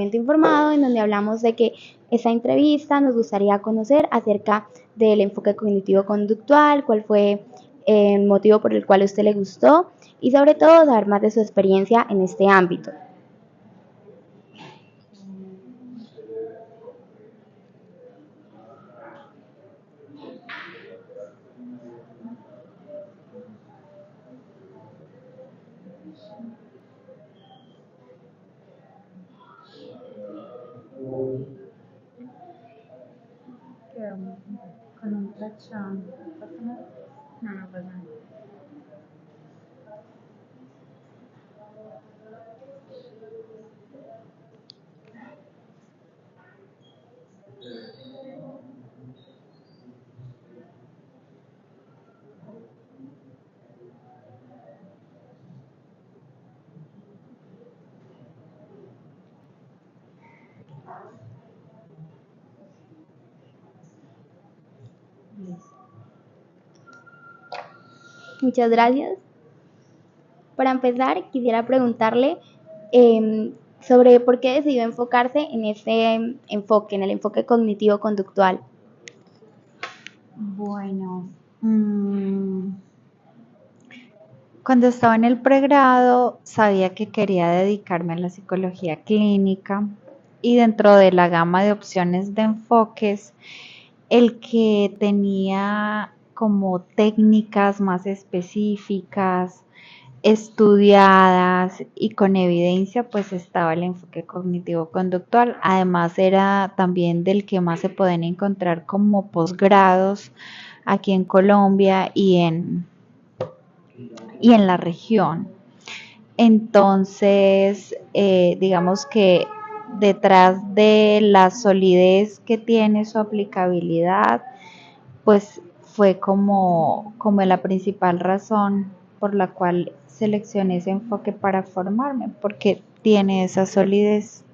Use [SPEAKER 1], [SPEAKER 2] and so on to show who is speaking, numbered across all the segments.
[SPEAKER 1] informado, en donde hablamos de que esta entrevista nos gustaría conocer acerca del enfoque cognitivo-conductual, cuál fue el motivo por el cual a usted le gustó y sobre todo saber más de su experiencia en este ámbito.
[SPEAKER 2] Con un tachón. No, no pasa nada.
[SPEAKER 1] Muchas gracias. Para empezar, quisiera preguntarle sobre por qué decidió enfocarse en este enfoque, en el enfoque cognitivo-conductual.
[SPEAKER 2] Bueno, cuando estaba en el pregrado sabía que quería dedicarme a la psicología clínica y dentro de la gama de opciones de enfoques, el que tenía como técnicas más específicas, estudiadas y con evidencia, pues estaba el enfoque cognitivo-conductual. Además era también del que más se pueden encontrar como posgrados aquí en Colombia y en la región. Entonces, digamos que detrás de la solidez que tiene su aplicabilidad, pues fue como la principal razón por la cual seleccioné ese enfoque para formarme, porque tiene esa solidez.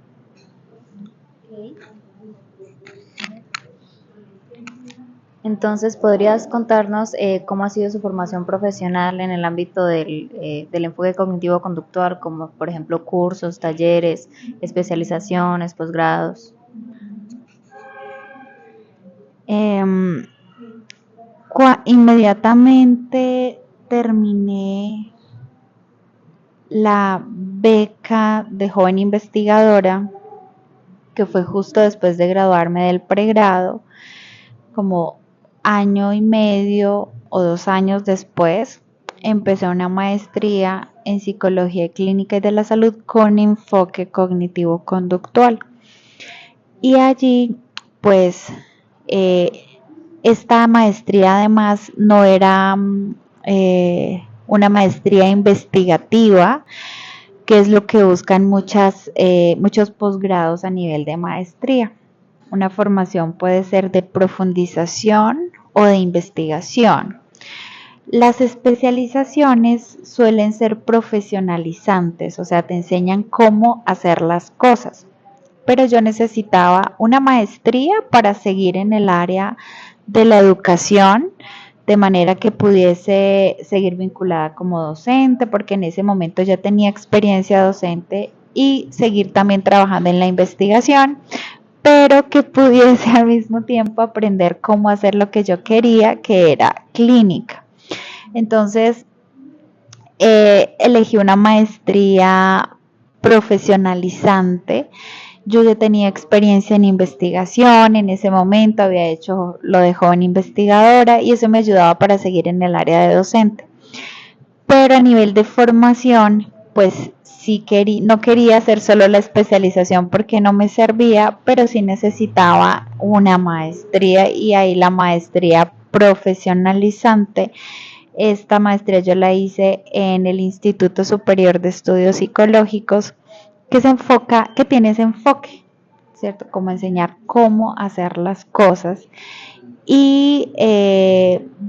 [SPEAKER 3] Entonces, ¿podrías contarnos cómo ha sido su formación profesional en el ámbito del enfoque cognitivo-conductual, como por ejemplo cursos, talleres, especializaciones, posgrados?
[SPEAKER 2] Inmediatamente terminé la beca de joven investigadora, que fue justo después de graduarme del pregrado, como año y medio o 2 años después, empecé una maestría en psicología clínica y de la salud con enfoque cognitivo-conductual. Y allí, pues, esta maestría además no era una maestría investigativa, que es lo que buscan muchos posgrados a nivel de maestría. Una formación puede ser de profundización o de investigación. Las especializaciones suelen ser profesionalizantes, o sea, te enseñan cómo hacer las cosas. Pero yo necesitaba una maestría para seguir en el área de la educación, de manera que pudiese seguir vinculada como docente, porque en ese momento ya tenía experiencia docente y seguir también trabajando en la investigación, pero que pudiese al mismo tiempo aprender cómo hacer lo que yo quería, que era clínica. Entonces, elegí una maestría profesionalizante. Yo ya tenía experiencia en investigación, en ese momento había hecho lo de joven investigadora y eso me ayudaba para seguir en el área de docente. Pero a nivel de formación, pues sí no quería hacer solo la especialización porque no me servía, pero sí necesitaba una maestría y ahí la maestría profesionalizante. Esta maestría yo la hice en el Instituto Superior de Estudios Psicológicos, que tiene ese enfoque, ¿cierto? Como enseñar cómo hacer las cosas. Y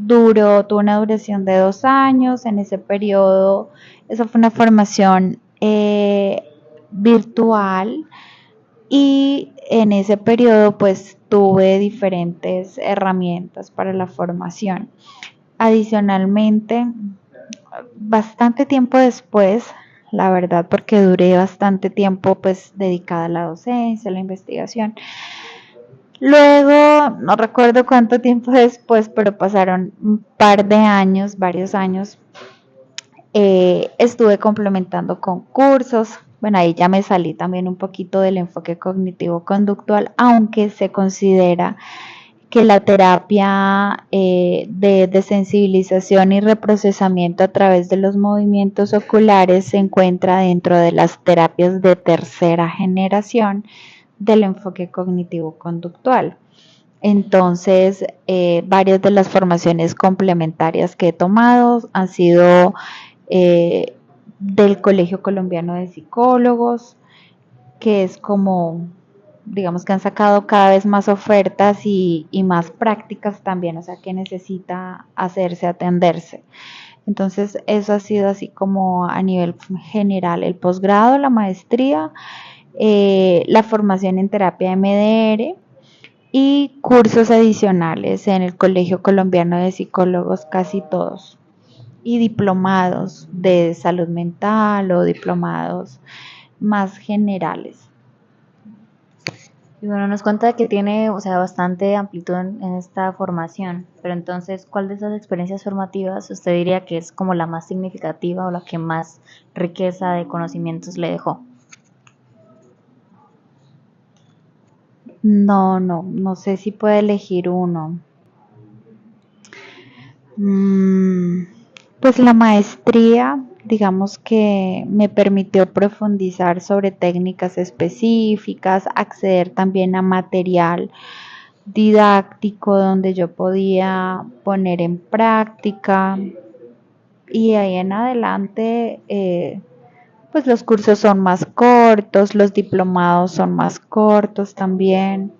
[SPEAKER 2] tuvo una duración de 2 años. En ese periodo, esa fue una formación virtual, y en ese periodo pues tuve diferentes herramientas para la formación. Adicionalmente, bastante tiempo después, la verdad, porque duré bastante tiempo pues dedicada a la docencia, a la investigación. Luego, no recuerdo cuánto tiempo después, pero pasaron un par de años, varios años, estuve complementando con cursos. Bueno, ahí ya me salí también un poquito del enfoque cognitivo-conductual, aunque se considera que la terapia de desensibilización y reprocesamiento a través de los movimientos oculares se encuentra dentro de las terapias de tercera generación del enfoque cognitivo-conductual. Entonces, varias de las formaciones complementarias que he tomado han sido del Colegio Colombiano de Psicólogos, que es como, digamos que han sacado cada vez más ofertas y más prácticas también, o sea que necesita hacerse, atenderse. Entonces, eso ha sido así como a nivel general, el posgrado, la maestría, la formación en terapia MDR y cursos adicionales en el Colegio Colombiano de Psicólogos, casi todos, y diplomados de salud mental o diplomados más generales.
[SPEAKER 3] Y bueno, nos cuenta que tiene, o sea, bastante amplitud en esta formación, pero entonces, ¿cuál de esas experiencias formativas usted diría que es como la más significativa o la que más riqueza de conocimientos le dejó?
[SPEAKER 2] No sé si puedo elegir uno. Pues la maestría, digamos que me permitió profundizar sobre técnicas específicas, acceder también a material didáctico donde yo podía poner en práctica y ahí en adelante pues los cursos son más cortos, los diplomados son más cortos también.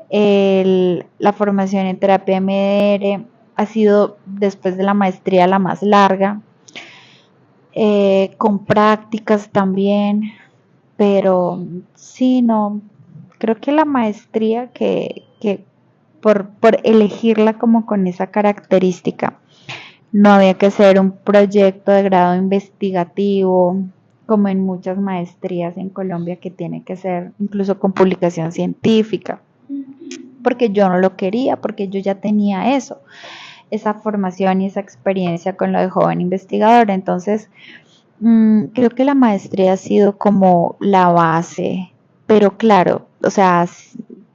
[SPEAKER 2] La formación en terapia MDR ha sido después de la maestría la más larga, con prácticas también, pero sí, no, creo que la maestría que por elegirla como con esa característica, no había que hacer un proyecto de grado investigativo, como en muchas maestrías en Colombia que tiene que ser incluso con publicación científica, porque yo no lo quería, porque yo ya tenía eso, esa formación y esa experiencia con lo de joven investigador. Entonces, creo que la maestría ha sido como la base, pero claro, o sea,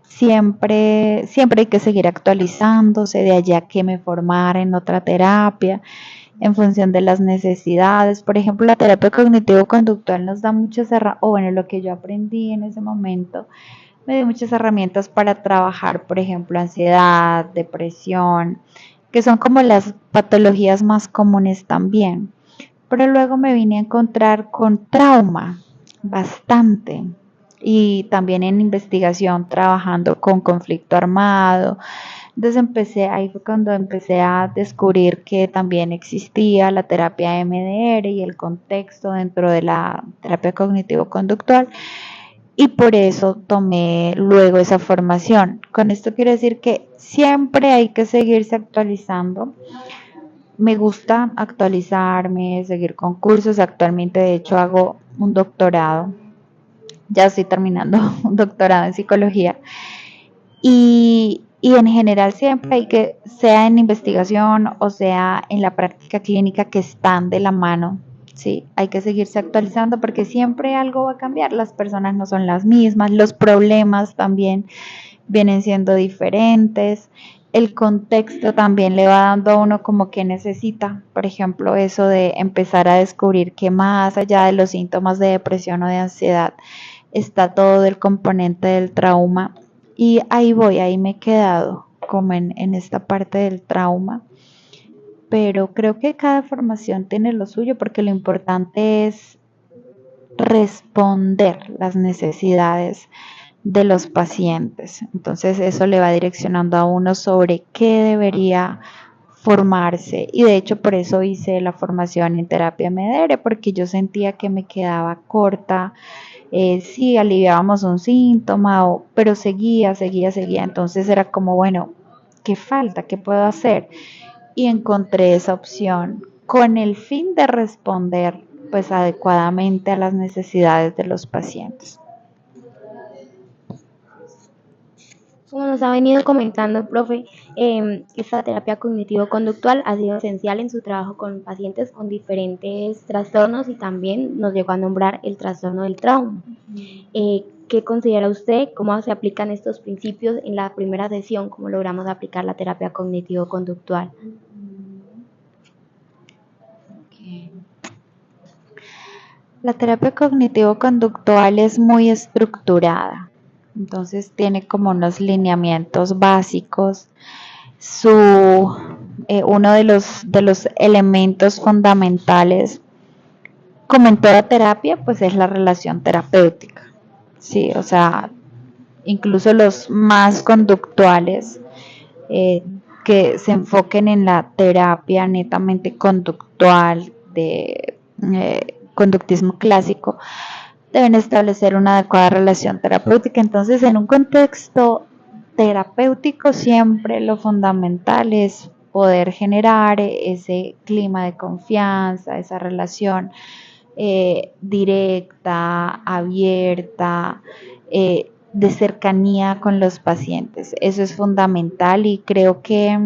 [SPEAKER 2] siempre hay que seguir actualizándose, de allá que me formara en otra terapia, en función de las necesidades. Por ejemplo, la terapia cognitivo-conductual nos da muchas herramientas, o bueno, lo que yo aprendí en ese momento, me dio muchas herramientas para trabajar, por ejemplo, ansiedad, depresión, que son como las patologías más comunes también. Pero luego me vine a encontrar con trauma, bastante. Y también en investigación, trabajando con conflicto armado. Entonces ahí fue cuando empecé a descubrir que también existía la terapia MDR y el contexto dentro de la terapia cognitivo-conductual. Y por eso tomé luego esa formación. Con esto quiero decir que siempre hay que seguirse actualizando. Me gusta actualizarme, seguir con cursos. Actualmente, de hecho, hago un doctorado. Ya estoy terminando un doctorado en psicología. Y en general siempre hay que, sea en investigación o sea en la práctica clínica, que están de la mano. Sí, hay que seguirse actualizando porque siempre algo va a cambiar. Las personas no son las mismas, los problemas también vienen siendo diferentes, el contexto también le va dando a uno como que necesita. Por ejemplo, eso de empezar a descubrir que más allá de los síntomas de depresión o de ansiedad está todo el componente del trauma. Y ahí me he quedado como en esta parte del trauma. Pero creo que cada formación tiene lo suyo porque lo importante es responder las necesidades de los pacientes. Entonces eso le va direccionando a uno sobre qué debería formarse, y de hecho por eso hice la formación en terapia MDR, porque yo sentía que me quedaba corta. Sí, aliviábamos un síntoma, pero seguía, entonces era como, bueno, ¿qué falta? ¿Qué puedo hacer? Y encontré esa opción con el fin de responder pues adecuadamente a las necesidades de los pacientes.
[SPEAKER 1] Como nos ha venido comentando, profe, esta terapia cognitivo-conductual ha sido esencial en su trabajo con pacientes con diferentes trastornos y también nos llegó a nombrar el trastorno del trauma. ¿Qué considera usted? ¿Cómo se aplican estos principios en la primera sesión? ¿Cómo logramos aplicar la terapia cognitivo-conductual?
[SPEAKER 2] La terapia cognitivo-conductual es muy estructurada, entonces tiene como unos lineamientos básicos. Uno de los elementos fundamentales, como en toda terapia, pues es la relación terapéutica. Sí, o sea, incluso los más conductuales que se enfoquen en la terapia netamente conductual de conductismo clásico, deben establecer una adecuada relación terapéutica. Entonces, en un contexto terapéutico, siempre lo fundamental es poder generar ese clima de confianza, esa relación directa, abierta, de cercanía con los pacientes. Eso es fundamental y creo que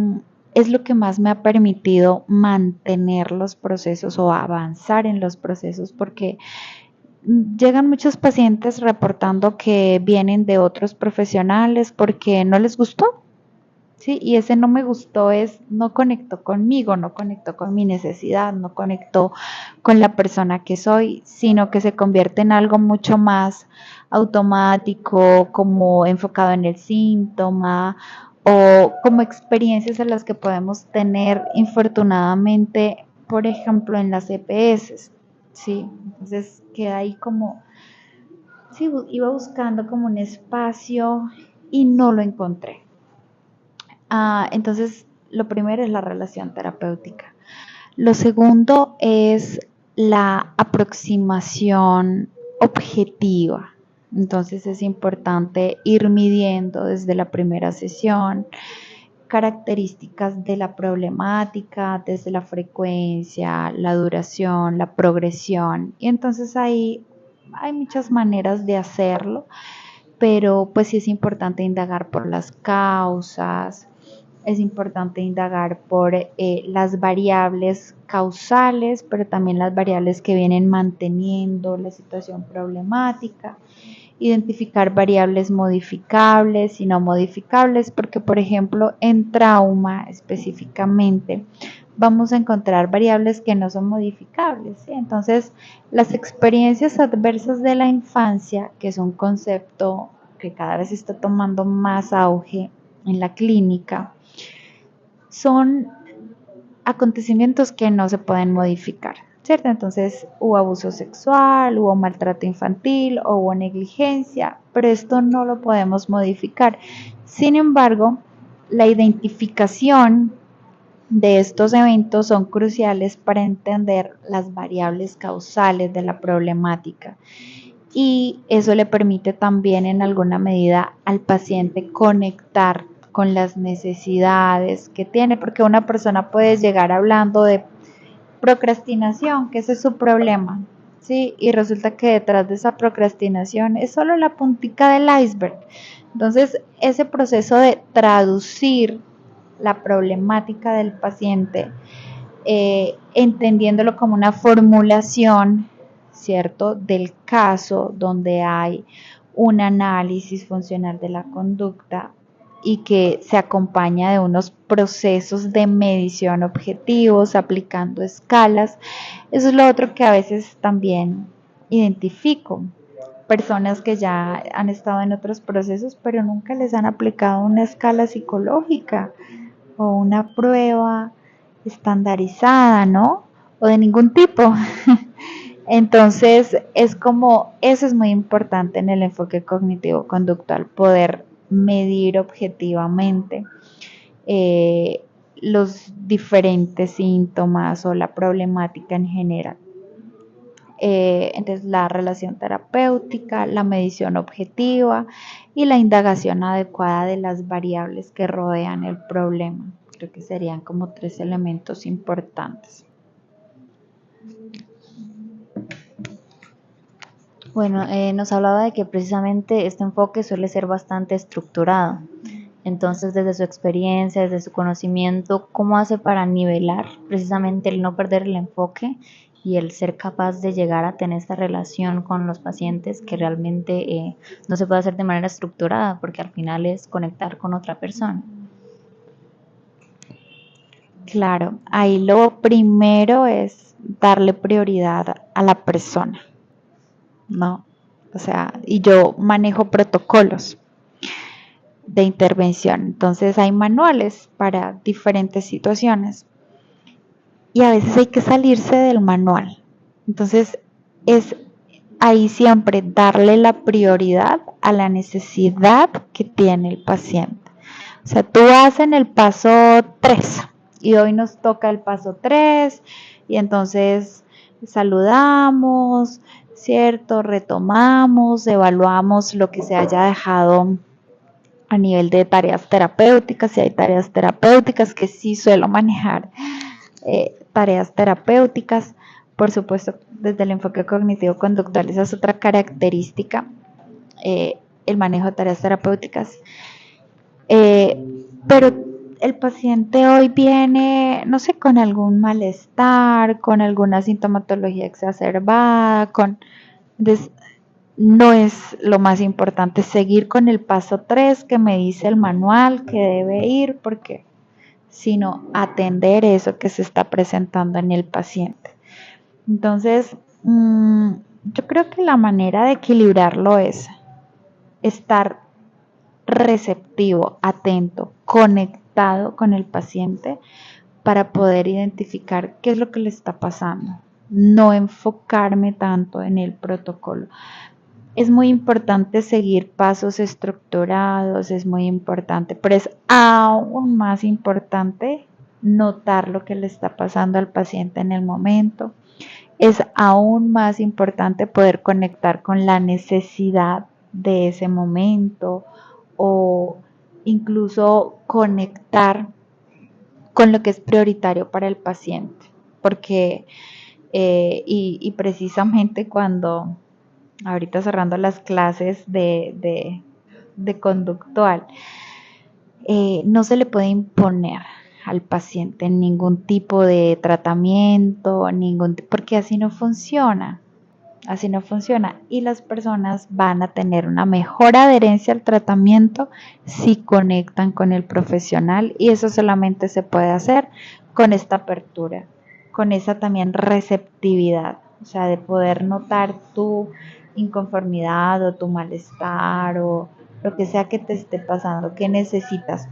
[SPEAKER 2] es lo que más me ha permitido mantener los procesos o avanzar en los procesos, porque llegan muchos pacientes reportando que vienen de otros profesionales porque no les gustó. Sí, y ese no me gustó no conectó conmigo, no conectó con mi necesidad, no conectó con la persona que soy, sino que se convierte en algo mucho más automático, como enfocado en el síntoma o como experiencias en las que podemos tener infortunadamente, por ejemplo, en las EPS. Sí, entonces queda ahí como, sí, iba buscando como un espacio y no lo encontré. Entonces, lo primero es la relación terapéutica. Lo segundo es la aproximación objetiva. Entonces es importante ir midiendo desde la primera sesión características de la problemática, desde la frecuencia, la duración, la progresión. Y entonces ahí hay muchas maneras de hacerlo, pero pues sí es importante indagar por las causas, es importante indagar por las variables causales, pero también las variables que vienen manteniendo la situación problemática, identificar variables modificables y no modificables, porque por ejemplo en trauma específicamente vamos a encontrar variables que no son modificables, ¿sí? Entonces las experiencias adversas de la infancia, que es un concepto que cada vez está tomando más auge en la clínica, son acontecimientos que no se pueden modificar, ¿cierto? Entonces hubo abuso sexual, hubo maltrato infantil, hubo negligencia, pero esto no lo podemos modificar. Sin embargo, la identificación de estos eventos son cruciales para entender las variables causales de la problemática. Y eso le permite también en alguna medida al paciente conectar con las necesidades que tiene, porque una persona puede llegar hablando de procrastinación, que ese es su problema, ¿sí? Y resulta que detrás de esa procrastinación es solo la puntica del iceberg. Entonces, ese proceso de traducir la problemática del paciente, entendiéndolo como una formulación, ¿cierto?, del caso donde hay un análisis funcional de la conducta y que se acompaña de unos procesos de medición objetivos, aplicando escalas. Eso es lo otro que a veces también identifico. Personas que ya han estado en otros procesos, pero nunca les han aplicado una escala psicológica o una prueba estandarizada, ¿no? O de ningún tipo. Entonces, es como, eso es muy importante en el enfoque cognitivo-conductual, poder medir objetivamente los diferentes síntomas o la problemática en general. Entonces, la relación terapéutica, la medición objetiva y la indagación adecuada de las variables que rodean el problema. Creo que serían como 3 elementos importantes.
[SPEAKER 3] Bueno, nos hablaba de que precisamente este enfoque suele ser bastante estructurado. Entonces, desde su experiencia, desde su conocimiento, ¿cómo hace para nivelar precisamente el no perder el enfoque y el ser capaz de llegar a tener esta relación con los pacientes que realmente no se puede hacer de manera estructurada, porque al final es conectar con otra persona?
[SPEAKER 2] Claro, ahí lo primero es darle prioridad a la persona, ¿no? O sea, y yo manejo protocolos de intervención, entonces hay manuales para diferentes situaciones y a veces hay que salirse del manual. Entonces es ahí siempre darle la prioridad a la necesidad que tiene el paciente. O sea, tú vas en el paso 3 y hoy nos toca el paso 3 y entonces saludamos, ¿cierto? Retomamos, evaluamos lo que se haya dejado a nivel de tareas terapéuticas, si hay tareas terapéuticas que sí suelo manejar, tareas terapéuticas, por supuesto, desde el enfoque cognitivo-conductual, esa es otra característica, el manejo de tareas terapéuticas. Pero el paciente hoy viene, no sé, con algún malestar, con alguna sintomatología exacerbada, entonces, no es lo más importante seguir con el paso 3 que me dice el manual que debe ir, porque sino atender eso que se está presentando en el paciente. Entonces, yo creo que la manera de equilibrarlo es estar receptivo, atento, conectado con el paciente para poder identificar qué es lo que le está pasando. No enfocarme tanto en el protocolo. Es muy importante seguir pasos estructurados, es muy importante, pero es aún más importante notar lo que le está pasando al paciente en el momento. Es aún más importante poder conectar con la necesidad de ese momento o incluso conectar con lo que es prioritario para el paciente. Porque, y precisamente cuando ahorita cerrando las clases de conductual, no se le puede imponer al paciente ningún tipo de tratamiento, porque así no funciona y las personas van a tener una mejor adherencia al tratamiento si conectan con el profesional y eso solamente se puede hacer con esta apertura, con esa también receptividad, o sea, de poder notar tu inconformidad o tu malestar o lo que sea que te esté pasando, que necesitas.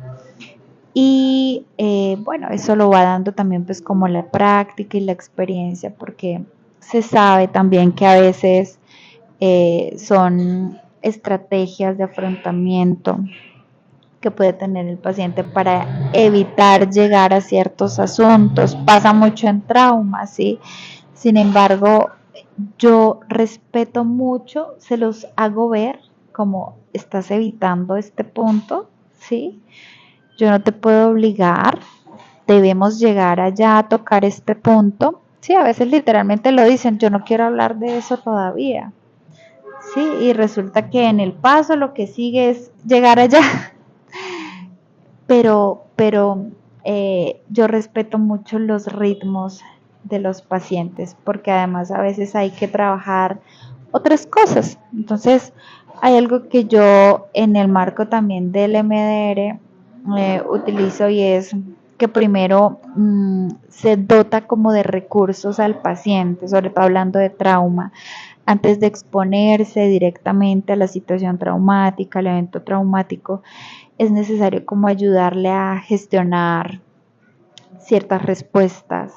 [SPEAKER 2] Y bueno, eso lo va dando también pues como la práctica y la experiencia, porque se sabe también que a veces son estrategias de afrontamiento que puede tener el paciente para evitar llegar a ciertos asuntos. Pasa mucho en trauma, ¿sí? Sin embargo, yo respeto mucho, se los hago ver como estás evitando este punto, ¿sí? Yo no te puedo obligar, debemos llegar allá a tocar este punto. Sí, a veces literalmente lo dicen, yo no quiero hablar de eso todavía. Sí, y resulta que en el paso lo que sigue es llegar allá. Pero yo respeto mucho los ritmos de los pacientes porque además a veces hay que trabajar otras cosas. Entonces, hay algo que yo en el marco también del MDR utilizo y es que primero se dota como de recursos al paciente, sobre todo hablando de trauma, antes de exponerse directamente a la situación traumática, al evento traumático, es necesario como ayudarle a gestionar ciertas respuestas,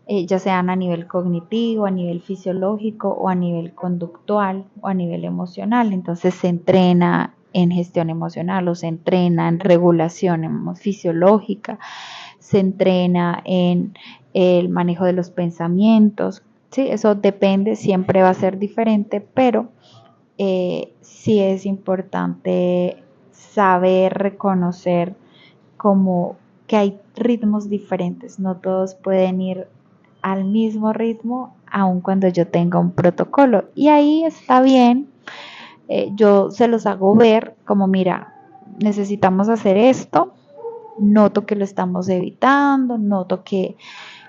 [SPEAKER 2] ya sean a nivel cognitivo, a nivel fisiológico o a nivel conductual o a nivel emocional. Entonces se entrena en gestión emocional o se entrena en regulación fisiológica, se entrena en el manejo de los pensamientos. Sí, eso depende, siempre va a ser diferente, pero sí es importante saber reconocer como que hay ritmos diferentes, no todos pueden ir al mismo ritmo, aun cuando yo tenga un protocolo. Y ahí está bien, yo se los hago ver como, mira, necesitamos hacer esto, noto que lo estamos evitando, noto que,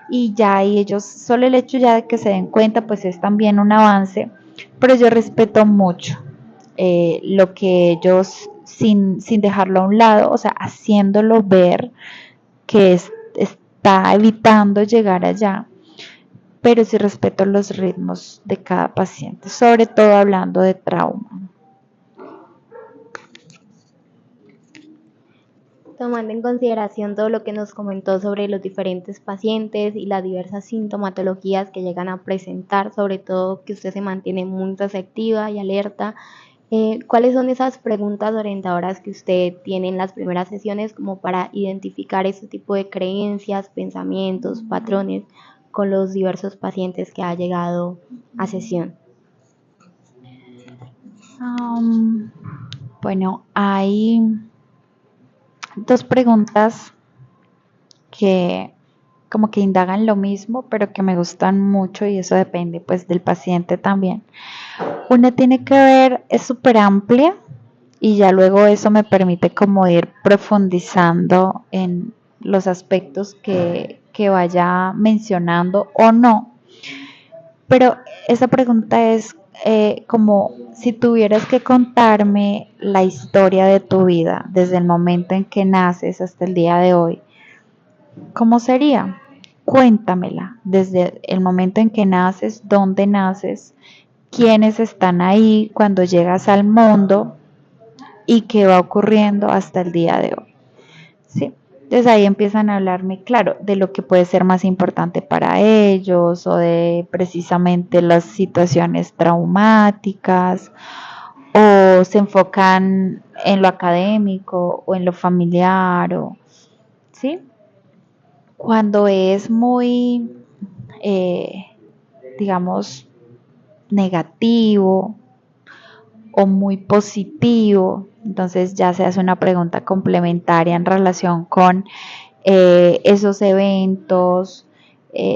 [SPEAKER 2] y ya, y ellos, solo el hecho ya de que se den cuenta, pues es también un avance, pero yo respeto mucho lo que ellos, sin dejarlo a un lado, o sea, haciéndolo ver que está evitando llegar allá, pero sí respeto los ritmos de cada paciente, sobre todo hablando de trauma.
[SPEAKER 1] Tomando en consideración todo lo que nos comentó sobre los diferentes pacientes y las diversas sintomatologías que llegan a presentar, sobre todo que usted se mantiene muy receptiva y alerta, ¿cuáles son esas preguntas orientadoras que usted tiene en las primeras sesiones como para identificar ese tipo de creencias, pensamientos, patrones con los diversos pacientes que ha llegado a sesión?
[SPEAKER 2] Bueno, hay dos preguntas que como que indagan lo mismo, pero que me gustan mucho y eso depende pues del paciente también. Una tiene que ver, es súper amplia y ya luego eso me permite como ir profundizando en los aspectos que vaya mencionando o no. Pero esa pregunta es como si tuvieras que contarme la historia de tu vida desde el momento en que naces hasta el día de hoy, ¿cómo sería? Cuéntamela desde el momento en que naces, dónde naces, quiénes están ahí cuando llegas al mundo y qué va ocurriendo hasta el día de hoy. ¿Sí? Entonces ahí empiezan a hablarme, claro, de lo que puede ser más importante para ellos o de precisamente las situaciones traumáticas o se enfocan en lo académico o en lo familiar o, ¿sí? Cuando es muy, eh, digamos, negativo o muy positivo, entonces ya se hace una pregunta complementaria en relación con esos eventos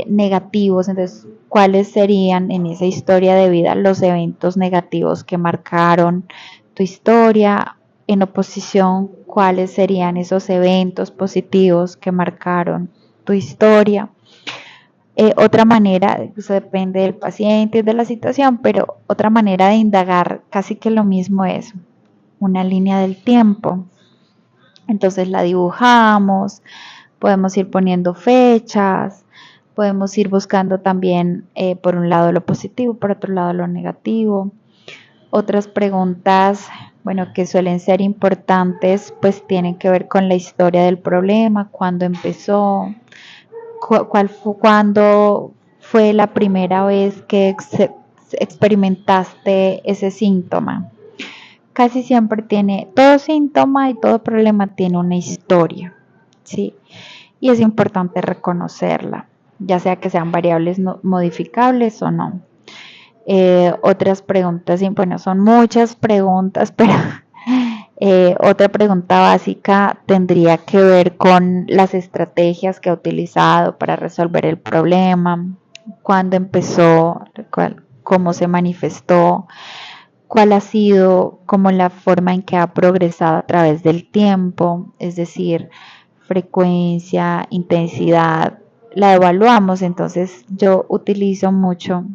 [SPEAKER 2] negativos. Entonces, ¿cuáles serían en esa historia de vida los eventos negativos que marcaron tu historia? En oposición, ¿cuáles serían esos eventos positivos que marcaron tu historia? Otra manera, eso depende del paciente y de la situación, pero otra manera de indagar casi que lo mismo es una línea del tiempo. Entonces la dibujamos, podemos ir poniendo fechas, podemos ir buscando también por un lado lo positivo, por otro lado lo negativo. Otras preguntas, bueno, que suelen ser importantes, pues tienen que ver con la historia del problema, cuándo empezó, cuándo fue la primera vez que experimentaste ese síntoma. Casi siempre tiene, todo síntoma y todo problema tiene una historia, ¿sí? Y es importante reconocerla, ya sea que sean variables modificables o no. Otras preguntas, y bueno, son muchas preguntas, pero otra pregunta básica tendría que ver con las estrategias que ha utilizado para resolver el problema, cuándo empezó, cómo se manifestó, cuál ha sido como la forma en que ha progresado a través del tiempo, es decir, frecuencia, intensidad, la evaluamos. Entonces yo utilizo mucho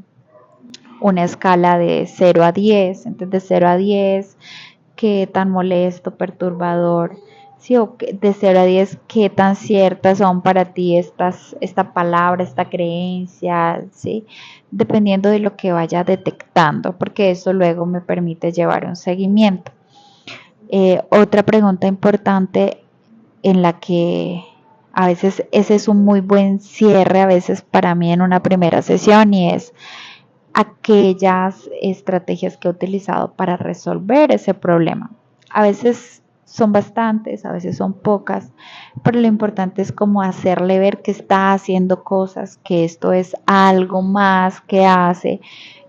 [SPEAKER 2] una escala de 0 a 10, entonces de 0 a 10, qué tan molesto, perturbador, ¿sí? O de 0 a 10, qué tan ciertas son para ti esta palabra, esta creencia, ¿sí? Dependiendo de lo que vaya detectando, porque eso luego me permite llevar un seguimiento. Otra pregunta importante en la que a veces ese es un muy buen cierre, a veces para mí en una primera sesión, y es aquellas estrategias que he utilizado para resolver ese problema. A veces son bastantes, a veces son pocas, pero lo importante es como hacerle ver que está haciendo cosas, que esto es algo más que hace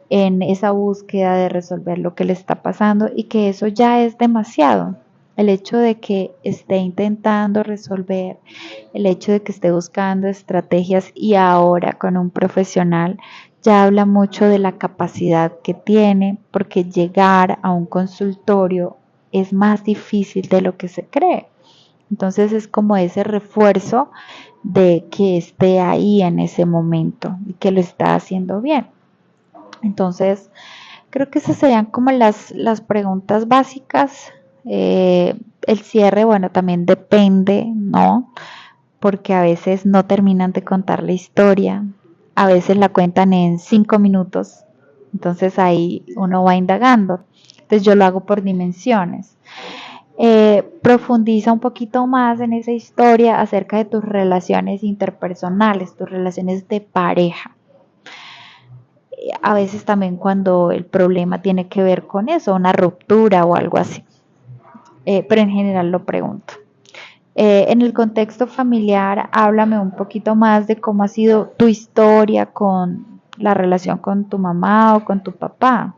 [SPEAKER 2] en esa búsqueda de resolver lo que le está pasando y que eso ya es demasiado. El hecho de que esté intentando resolver, el hecho de que esté buscando estrategias y ahora con un profesional, ya habla mucho de la capacidad que tiene, porque llegar a un consultorio es más difícil de lo que se cree. Entonces es como ese refuerzo de que esté ahí en ese momento y que lo está haciendo bien. Entonces, creo que esas serían como las preguntas básicas. El cierre, bueno, también depende, ¿no? Porque a veces no terminan de contar la historia, a veces la cuentan en 5 minutos, entonces ahí uno va indagando. Entonces yo lo hago por dimensiones. Profundiza un poquito más en esa historia acerca de tus relaciones interpersonales, tus relaciones de pareja. A veces también cuando el problema tiene que ver con eso, una ruptura o algo así. Pero en general lo pregunto. En el contexto familiar, háblame un poquito más de cómo ha sido tu historia con la relación con tu mamá o con tu papá.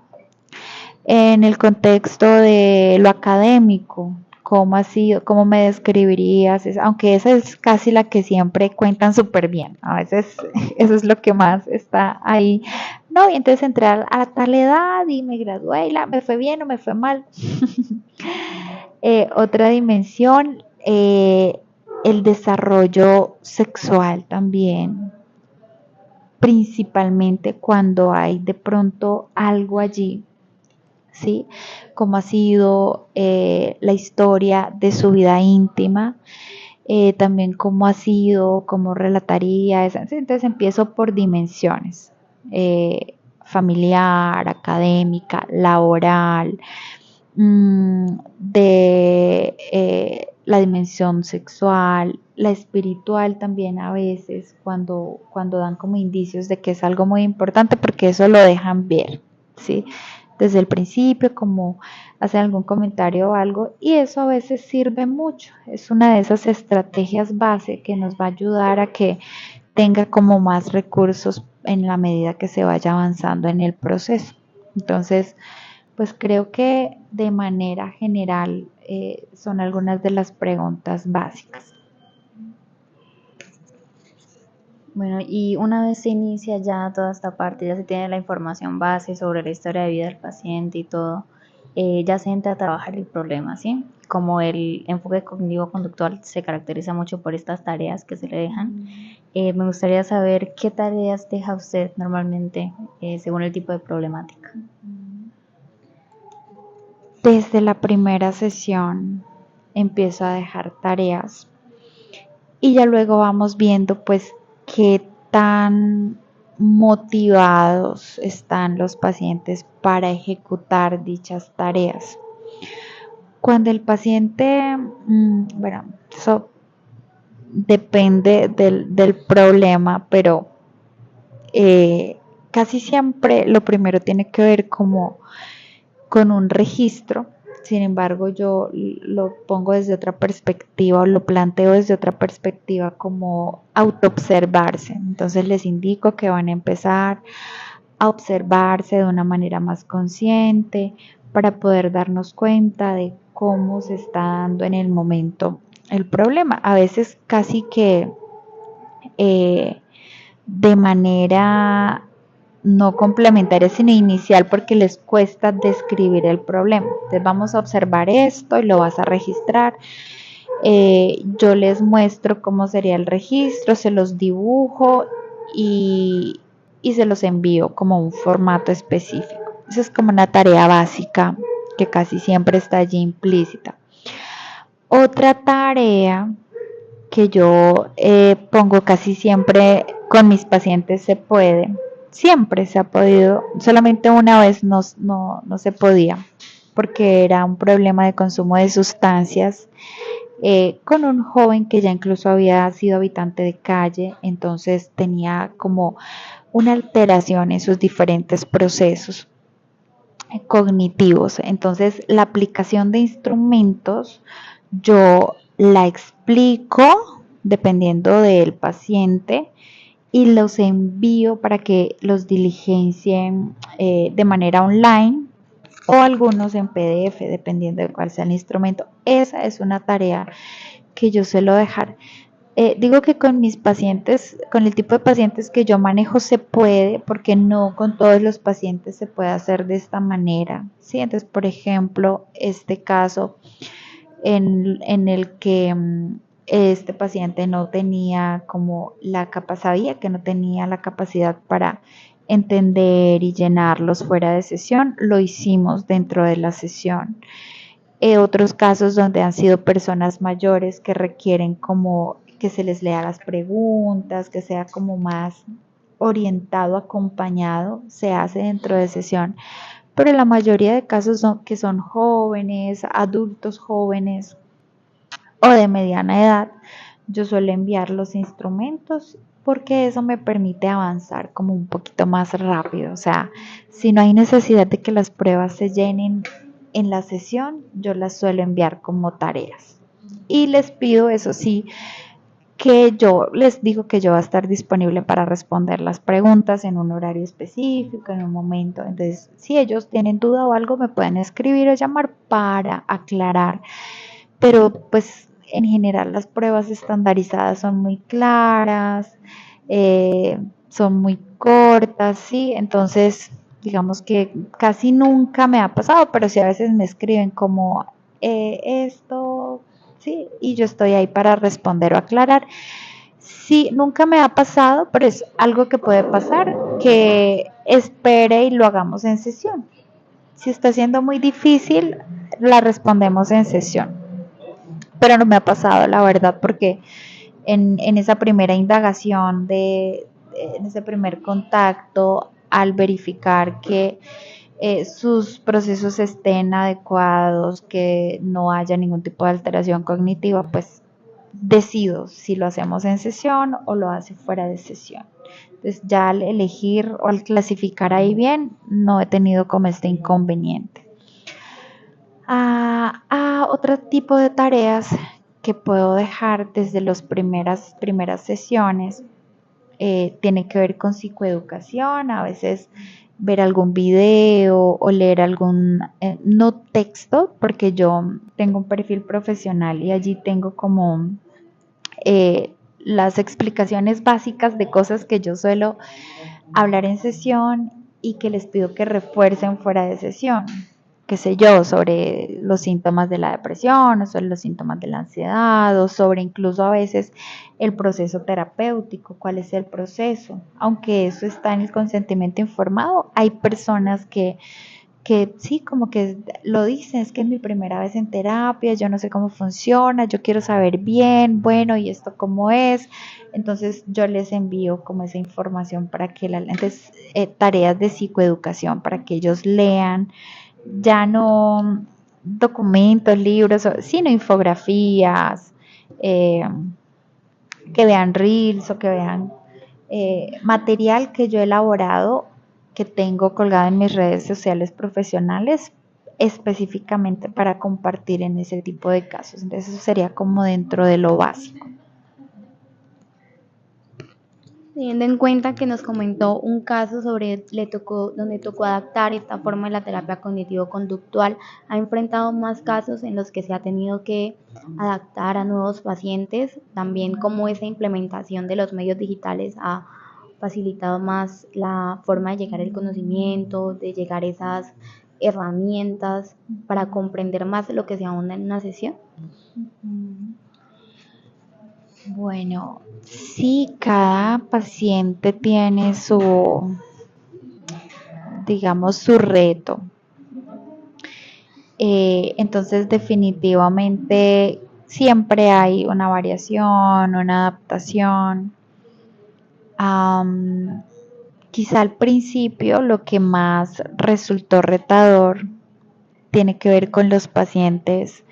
[SPEAKER 2] En el contexto de lo académico, ¿cómo ha sido? ¿Cómo me describirías? Aunque esa es casi la que siempre cuentan súper bien. A veces eso es lo que más está ahí. No, y entonces entré a tal edad y me gradué y me fue bien o me fue mal. Otra dimensión, el desarrollo sexual también, principalmente cuando hay de pronto algo allí, ¿sí? Como ha sido la historia de su vida íntima, también cómo ha sido, cómo relataría, entonces empiezo por dimensiones, familiar, académica, laboral, de la dimensión sexual, la espiritual también a veces cuando dan como indicios de que es algo muy importante porque eso lo dejan ver, ¿sí? Desde el principio, como hacen algún comentario o algo, y eso a veces sirve mucho, es una de esas estrategias base que nos va a ayudar a que tenga como más recursos en la medida que se vaya avanzando en el proceso. Entonces, pues creo que de manera general son algunas de las preguntas básicas.
[SPEAKER 3] Bueno, y una vez se inicia ya toda esta parte, ya se tiene la información base sobre la historia de vida del paciente y todo, ya se entra a trabajar el problema, ¿sí? Como el enfoque cognitivo-conductual se caracteriza mucho por estas tareas que se le dejan, me gustaría saber qué tareas deja usted normalmente según el tipo de problemática.
[SPEAKER 2] Desde la primera sesión empiezo a dejar tareas y ya luego vamos viendo pues qué tan motivados están los pacientes para ejecutar dichas tareas. Cuando el paciente, bueno, eso depende del problema, pero casi siempre lo primero tiene que ver como con un registro. Sin embargo, yo lo pongo desde otra perspectiva o lo planteo desde otra perspectiva como autoobservarse. Entonces les indico que van a empezar a observarse de una manera más consciente para poder darnos cuenta de cómo se está dando en el momento el problema. A veces casi que de manera no complementaria sino inicial porque les cuesta describir el problema. Entonces vamos a observar esto y lo vas a registrar. Yo les muestro cómo sería el registro, se los dibujo y se los envío como un formato específico. Esa es como una tarea básica que casi siempre está allí implícita. Otra tarea que yo pongo casi siempre con mis pacientes siempre se ha podido, solamente una vez no se podía, porque era un problema de consumo de sustancias con un joven que ya incluso había sido habitante de calle, entonces tenía como una alteración en sus diferentes procesos cognitivos. Entonces la aplicación de instrumentos yo la explico dependiendo del paciente y los envío para que los diligencien de manera online o algunos en PDF, dependiendo de cuál sea el instrumento. Esa es una tarea que yo suelo dejar. Digo que con mis pacientes, con el tipo de pacientes que yo manejo se puede, porque no con todos los pacientes se puede hacer de esta manera, ¿sí? Entonces, por ejemplo, este caso en el que este paciente no tenía como la capacidad, sabía que no tenía la capacidad para entender y llenarlos fuera de sesión, lo hicimos dentro de la sesión. Otros casos donde han sido personas mayores que requieren como que se les lea las preguntas, que sea como más orientado, acompañado, se hace dentro de sesión. Pero la mayoría de casos son que son jóvenes, adultos jóvenes o de mediana edad, yo suelo enviar los instrumentos porque eso me permite avanzar como un poquito más rápido. O sea, si no hay necesidad de que las pruebas se llenen en la sesión, yo las suelo enviar como tareas. Y les pido, eso sí, que yo les digo que yo voy a estar disponible para responder las preguntas en un horario específico, en un momento. Entonces, si ellos tienen duda o algo, me pueden escribir o llamar para aclarar. Pero pues en general las pruebas estandarizadas son muy claras, son muy cortas, ¿sí? Entonces, digamos que casi nunca me ha pasado, pero sí a veces me escriben como esto, ¿sí? Y yo estoy ahí para responder o aclarar. Sí, nunca me ha pasado, pero es algo que puede pasar, que espere y lo hagamos en sesión. Si está siendo muy difícil, la respondemos en sesión. Pero no me ha pasado, la verdad, porque en esa primera indagación, en ese primer contacto, al verificar que sus procesos estén adecuados, que no haya ningún tipo de alteración cognitiva, pues decido si lo hacemos en sesión o lo hace fuera de sesión. Entonces ya al elegir o al clasificar ahí bien, no he tenido como este inconveniente. Otro tipo de tareas que puedo dejar desde las primeras sesiones tiene que ver con psicoeducación, a veces ver algún video o leer algún, no texto, porque yo tengo un perfil profesional y allí tengo como las explicaciones básicas de cosas que yo suelo hablar en sesión y que les pido que refuercen fuera de sesión, qué sé yo, sobre los síntomas de la depresión, o sobre los síntomas de la ansiedad, o sobre incluso a veces el proceso terapéutico, cuál es el proceso. Aunque eso está en el consentimiento informado, hay personas que sí, como que lo dicen, es que es mi primera vez en terapia, yo no sé cómo funciona, yo quiero saber bien, bueno, y esto cómo es. Entonces yo les envío como esa información para que entonces, tareas de psicoeducación para que ellos lean, ya no documentos, libros, sino infografías, que vean reels o que vean material que yo he elaborado, que tengo colgado en mis redes sociales profesionales, específicamente para compartir en ese tipo de casos. Entonces eso sería como dentro de lo básico.
[SPEAKER 1] Teniendo en cuenta que nos comentó un caso donde tocó adaptar esta forma de la terapia cognitivo-conductual, ha enfrentado más casos en los que se ha tenido que adaptar a nuevos pacientes, también como esa implementación de los medios digitales ha facilitado más la forma de llegar al conocimiento, de llegar a esas herramientas para comprender más lo que se ahonda en una sesión.
[SPEAKER 2] Bueno, sí, cada paciente tiene su, digamos, su reto. Entonces, definitivamente, siempre hay una variación, una adaptación. Quizá al principio lo que más resultó retador tiene que ver con los pacientes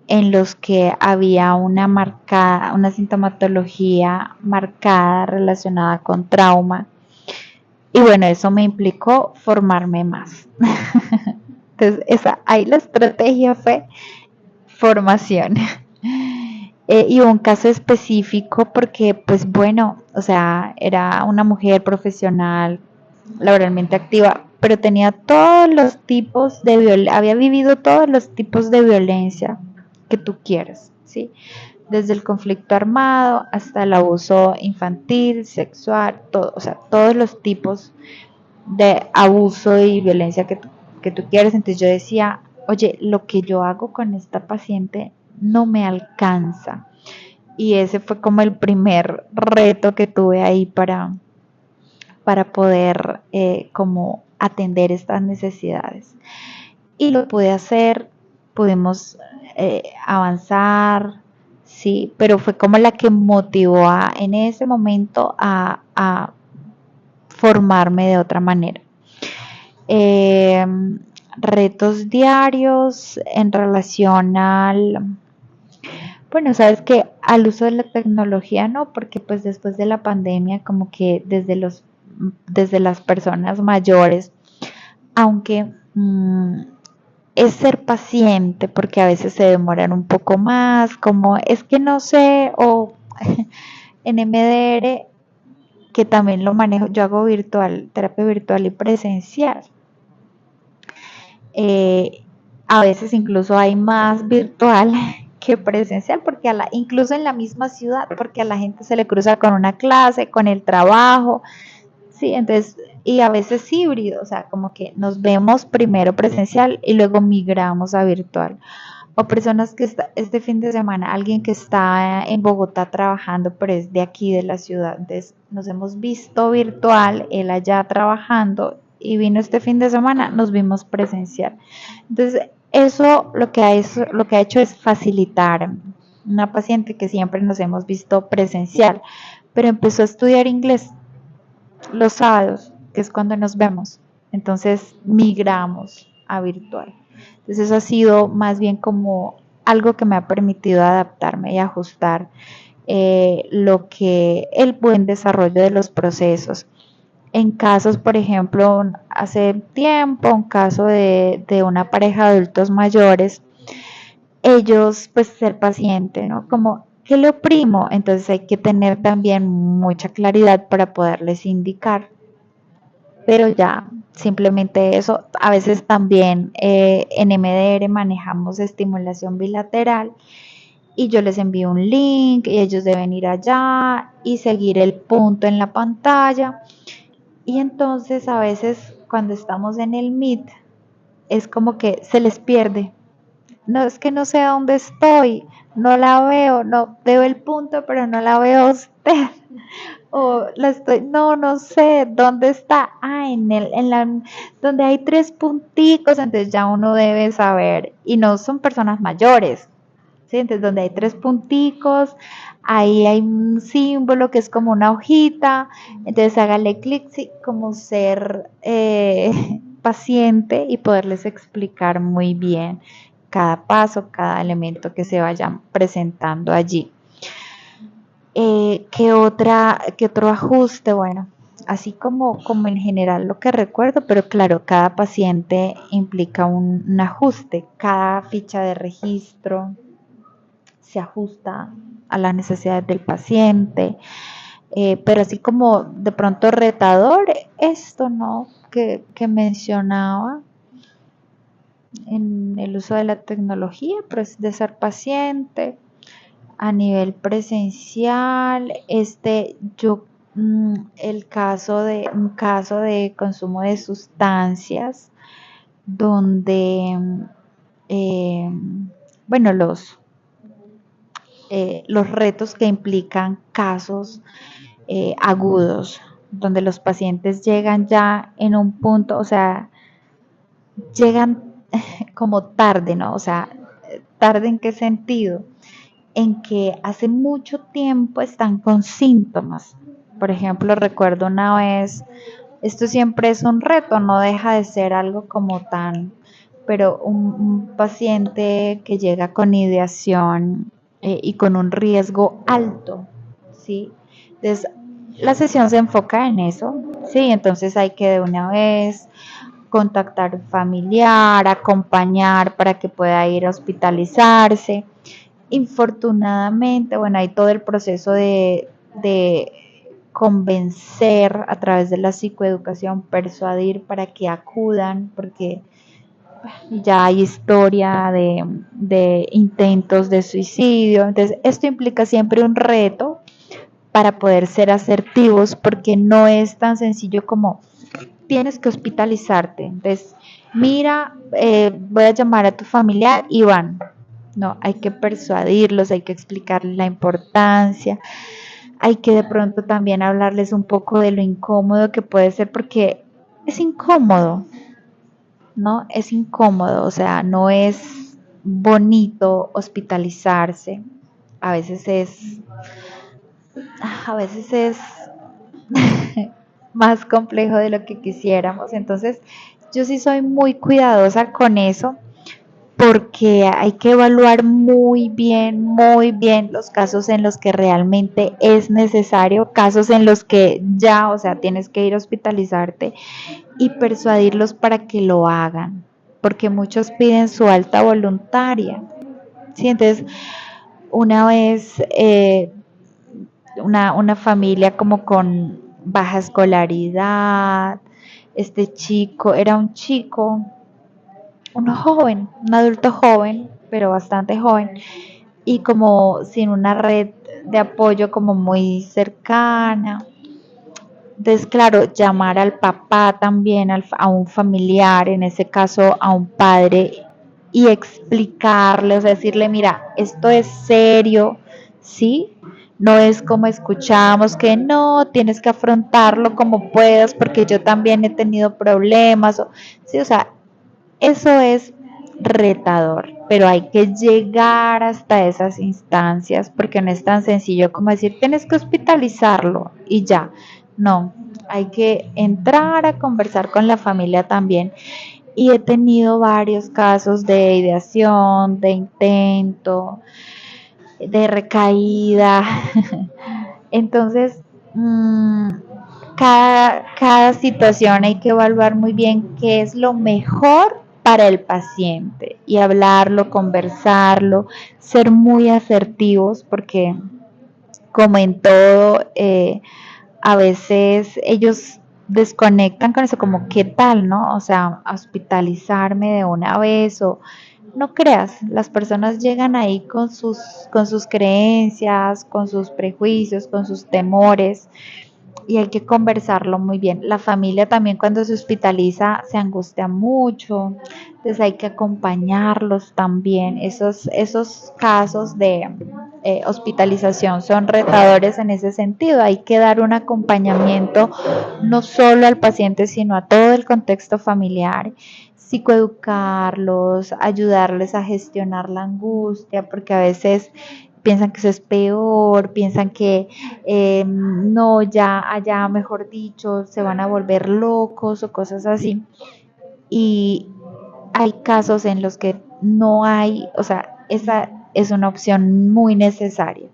[SPEAKER 2] en los que había una sintomatología marcada relacionada con trauma. Y bueno, eso me implicó formarme más. Entonces, ahí la estrategia fue formación. Y un caso específico porque, pues bueno, o sea, era una mujer profesional, laboralmente activa, pero tenía todos los tipos de violencia, había vivido todos los tipos de violencia que tú quieras, ¿sí? Desde el conflicto armado hasta el abuso infantil, sexual, todo, o sea, todos los tipos de abuso y violencia que tú quieres. Entonces yo decía, oye, lo que yo hago con esta paciente no me alcanza. Y ese fue como el primer reto que tuve ahí para poder como atender estas necesidades. Y lo pude hacer, pudimos avanzar, sí, pero fue como la que motivó en ese momento a formarme de otra manera. Eh, Retos diarios en relación bueno, sabes que al uso de la tecnología no, porque pues después de la pandemia como que desde las personas mayores, aunque es ser paciente, porque a veces se demoran un poco más, como es que no sé, o en MDR, que también lo manejo, yo hago virtual, terapia virtual y presencial. A veces incluso hay más virtual que presencial, porque incluso en la misma ciudad, porque a la gente se le cruza con una clase, con el trabajo, sí, entonces, y a veces híbrido, o sea, como que nos vemos primero presencial y luego migramos a virtual. O personas que este fin de semana, alguien que está en Bogotá trabajando, pero es de aquí, de la ciudad, entonces nos hemos visto virtual, él allá trabajando y vino este fin de semana, nos vimos presencial. Entonces, eso lo que ha hecho es facilitar una paciente que siempre nos hemos visto presencial, pero empezó a estudiar inglés los sábados, que es cuando nos vemos. Entonces, migramos a virtual. Entonces, eso ha sido más bien como algo que me ha permitido adaptarme y ajustar el buen desarrollo de los procesos. En casos, por ejemplo, hace tiempo, un caso de una pareja de adultos mayores, ellos, pues ser paciente, ¿no? Como, ¿qué le oprimo? Entonces hay que tener también mucha claridad para poderles indicar. Pero ya, simplemente eso. A veces también en MDR manejamos estimulación bilateral y yo les envío un link y ellos deben ir allá y seguir el punto en la pantalla. Y entonces a veces cuando estamos en el Meet es como que se les pierde. No, es que no sé dónde estoy, no la veo, no veo el punto, pero no la veo a usted. O no sé dónde está. Donde hay 3 punticos, entonces ya uno debe saber. Y no son personas mayores, ¿sí? Entonces donde hay 3 punticos, ahí hay un símbolo que es como una hojita, entonces hágale clic, sí, como ser paciente y poderles explicar muy bien cada paso, cada elemento que se vayan presentando allí. ¿Qué otro ajuste? Bueno, así como en general lo que recuerdo, pero claro, cada paciente implica un ajuste, cada ficha de registro se ajusta a las necesidades del paciente, pero así como de pronto retador, esto, ¿no? Que mencionaba en el uso de la tecnología, pues de ser paciente a nivel presencial, un caso de consumo de sustancias donde, bueno, los retos que implican casos agudos, donde los pacientes llegan ya en un punto, o sea, llegan como tarde, ¿no? O sea, tarde en qué sentido? En que hace mucho tiempo están con síntomas. Por ejemplo, recuerdo una vez, esto siempre es un reto, no deja de ser algo como tan, pero un paciente que llega con ideación y con un riesgo alto, ¿sí? Entonces, la sesión se enfoca en eso, ¿sí? Entonces hay que de una vez contactar un familiar, acompañar para que pueda ir a hospitalizarse. Infortunadamente, bueno, hay todo el proceso de convencer a través de la psicoeducación, persuadir para que acudan, porque ya hay historia de intentos de suicidio. Entonces, esto implica siempre un reto para poder ser asertivos, porque no es tan sencillo como tienes que hospitalizarte. Entonces, mira, voy a llamar a tu familiar y van. No, hay que persuadirlos, hay que explicarles la importancia, hay que de pronto también hablarles un poco de lo incómodo que puede ser, porque es incómodo, ¿no? Es incómodo, o sea, no es bonito hospitalizarse. A veces es, a veces es más complejo de lo que quisiéramos. Entonces, yo sí soy muy cuidadosa con eso, porque hay que evaluar muy bien los casos en los que realmente es necesario, casos en los que ya, o sea, tienes que ir a hospitalizarte y persuadirlos para que lo hagan, porque muchos piden su alta voluntaria. ¿Sí? Entonces, una vez una familia como con baja escolaridad, este chico, era un chico, un joven, un adulto joven, pero bastante joven, y como sin una red de apoyo como muy cercana. Entonces, claro, llamar al papá también, a un familiar, en ese caso a un padre, y explicarle, o sea, decirle, mira, esto es serio, ¿sí? No es como escuchamos que no, tienes que afrontarlo como puedas, porque yo también he tenido problemas, sí, o sea, eso es retador, pero hay que llegar hasta esas instancias, porque no es tan sencillo como decir, tienes que hospitalizarlo y ya. No, hay que entrar a conversar con la familia también. Y he tenido varios casos de ideación, de intento, de recaída. Entonces, cada situación hay que evaluar muy bien qué es lo mejor para el paciente y hablarlo, conversarlo, ser muy asertivos, porque como en todo, a veces ellos desconectan con eso, como qué tal, ¿no? O sea, hospitalizarme de una vez o no creas, las personas llegan ahí con sus creencias, con sus prejuicios, con sus temores, y hay que conversarlo muy bien. La familia también cuando se hospitaliza se angustia mucho, entonces hay que acompañarlos también. Esos casos de hospitalización son retadores en ese sentido. Hay que dar un acompañamiento no solo al paciente, sino a todo el contexto familiar, psicoeducarlos, ayudarles a gestionar la angustia, porque a veces piensan que eso es peor, piensan que no, ya allá, mejor dicho, se van a volver locos o cosas así. Y hay casos en los que no hay, o sea, esa es una opción muy necesaria,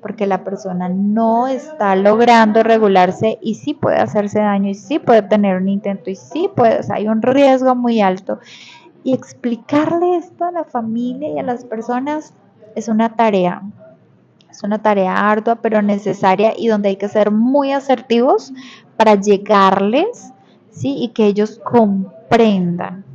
[SPEAKER 2] porque la persona no está logrando regularse y sí puede hacerse daño y sí puede tener un intento y sí puede, o sea, hay un riesgo muy alto. Y explicarle esto a la familia y a las personas es una tarea. Es una tarea ardua, pero necesaria, y donde hay que ser muy asertivos para llegarles, ¿sí? Y que ellos comprendan.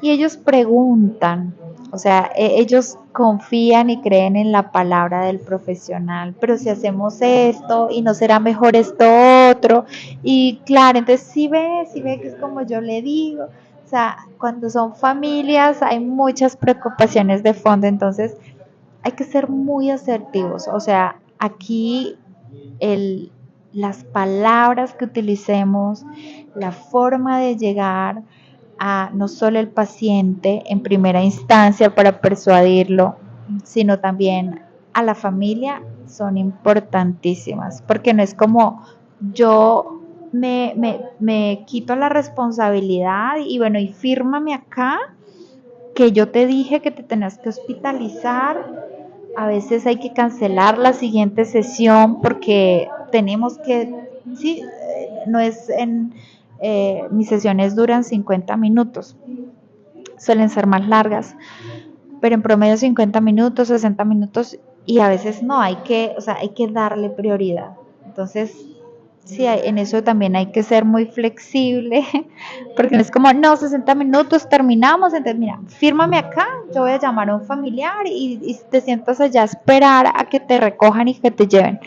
[SPEAKER 2] Y ellos preguntan, o sea, ellos confían y creen en la palabra del profesional, pero si hacemos esto y no será mejor esto otro, y claro, entonces si ve que es como yo le digo, o sea, cuando son familias hay muchas preocupaciones de fondo, entonces hay que ser muy asertivos, o sea, aquí el, las palabras que utilicemos, la forma de llegar a no solo el paciente en primera instancia para persuadirlo, sino también a la familia son importantísimas, porque no es como yo me quito la responsabilidad y bueno, y fírmame acá que yo te dije que te tenías que hospitalizar. A veces hay que cancelar la siguiente sesión porque tenemos que, sí, no es en, mis sesiones duran 50 minutos, suelen ser más largas, pero en promedio 50 minutos, 60 minutos, y a veces no, hay que, o sea, hay que darle prioridad. Entonces, Sí, en eso también hay que ser muy flexible, porque no es como, no, 60 minutos, terminamos, entonces mira, fírmame acá, yo voy a llamar a un familiar y te sientas allá a esperar a que te recojan y que te lleven.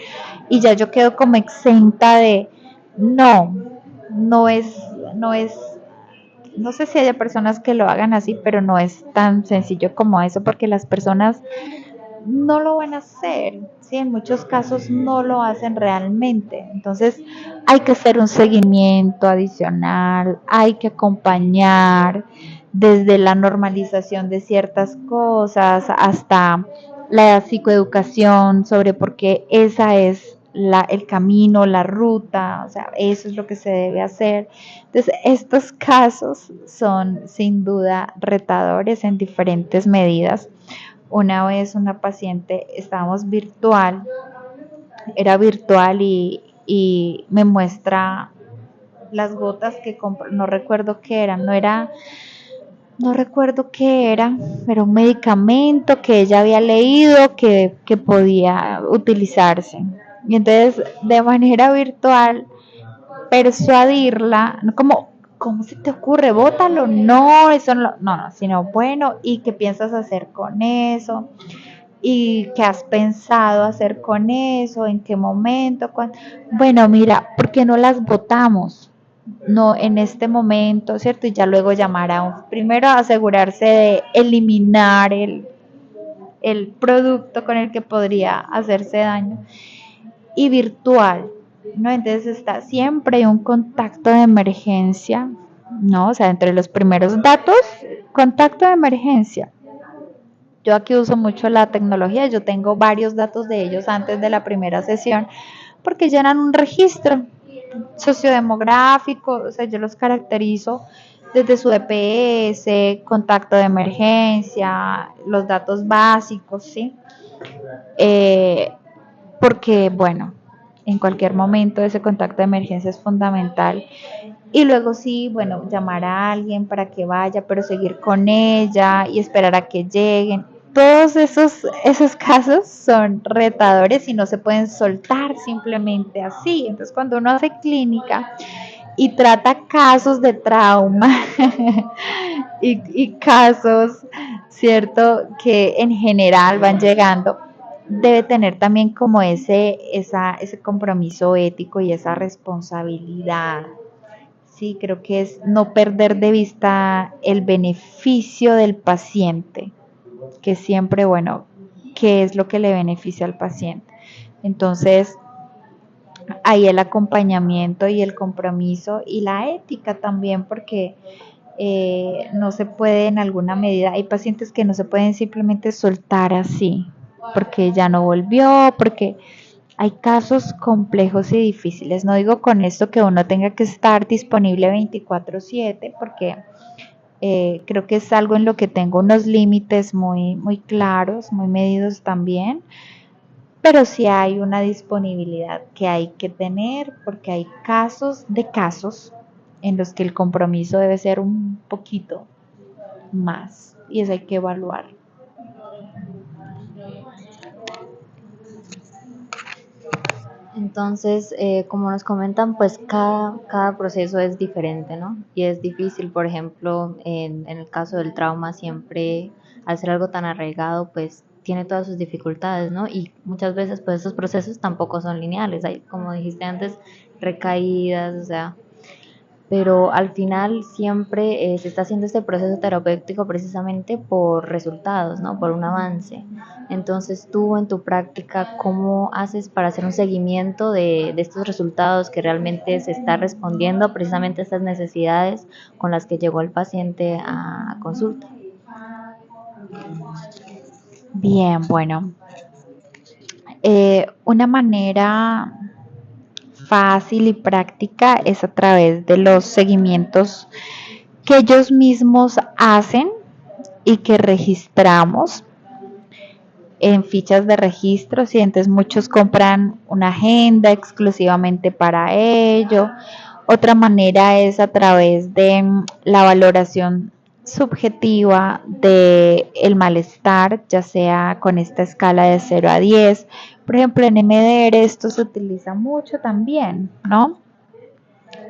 [SPEAKER 2] Y ya yo quedo como exenta de, no, no es, no es, no sé si haya personas que lo hagan así, pero no es tan sencillo como eso, porque las personas no lo van a hacer, ¿sí? En muchos casos no lo hacen realmente. Entonces hay que hacer un seguimiento adicional, hay que acompañar desde la normalización de ciertas cosas hasta la psicoeducación sobre por qué esa es el camino, la ruta, o sea, eso es lo que se debe hacer. Entonces, estos casos son sin duda retadores en diferentes medidas. Una vez una paciente, estábamos virtual, era virtual y me muestra las gotas que compró, no recuerdo qué eran, no recuerdo qué era, era un medicamento que ella había leído que podía utilizarse. Y entonces, de manera virtual, persuadirla, no como, ¿cómo se te ocurre? Bótalo, no, eso no, sino bueno, ¿y qué piensas hacer con eso? ¿Y qué has pensado hacer con eso? ¿En qué momento? Bueno, mira, ¿por qué no las votamos? No en este momento, ¿cierto? Y ya luego llamar primero asegurarse de eliminar el producto con el que podría hacerse daño y virtual, ¿no? Entonces está siempre un contacto de emergencia, ¿no? O sea, entre los primeros datos, contacto de emergencia. Yo aquí uso mucho la tecnología, yo tengo varios datos de ellos antes de la primera sesión porque llenan un registro sociodemográfico, o sea, yo los caracterizo desde su EPS, contacto de emergencia, los datos básicos, ¿sí? Eh, porque, bueno, en cualquier momento ese contacto de emergencia es fundamental. Y luego sí, bueno, llamar a alguien para que vaya, pero seguir con ella y esperar a que lleguen. Todos esos casos son retadores y no se pueden soltar simplemente así. Entonces, cuando uno hace clínica y trata casos de trauma y casos, ¿cierto?, que en general van llegando, debe tener también como ese compromiso ético y esa responsabilidad. Sí, creo que es no perder de vista el beneficio del paciente, que siempre, bueno, qué es lo que le beneficia al paciente. Entonces, ahí el acompañamiento y el compromiso y la ética también, porque no se puede en alguna medida, hay pacientes que no se pueden simplemente soltar así, porque ya no volvió, porque hay casos complejos y difíciles. No digo con esto que uno tenga que estar disponible 24/7, porque creo que es algo en lo que tengo unos límites muy, muy claros, muy medidos también, pero sí hay una disponibilidad que hay que tener, porque hay casos de casos en los que el compromiso debe ser un poquito más y eso hay que evaluar.
[SPEAKER 3] Entonces, como nos comentan, pues cada proceso es diferente, ¿no? Y es difícil, por ejemplo, en el caso del trauma, siempre al ser algo tan arraigado, pues tiene todas sus dificultades, ¿no? Y muchas veces, pues estos procesos tampoco son lineales. Hay, como dijiste antes, recaídas, o sea, pero al final siempre se está haciendo este proceso terapéutico precisamente por resultados, ¿no? Por un avance. Entonces tú en tu práctica, ¿cómo haces para hacer un seguimiento de estos resultados que realmente se está respondiendo precisamente a estas necesidades con las que llegó el paciente a consulta?
[SPEAKER 2] Bien, bueno, una manera fácil y práctica es a través de los seguimientos que ellos mismos hacen y que registramos en fichas de registro, ¿sí? Entonces muchos compran una agenda exclusivamente para ello. Otra manera es a través de la valoración subjetiva de el malestar, ya sea con esta escala de 0 a 10. Por ejemplo, en MDR esto se utiliza mucho también, ¿no?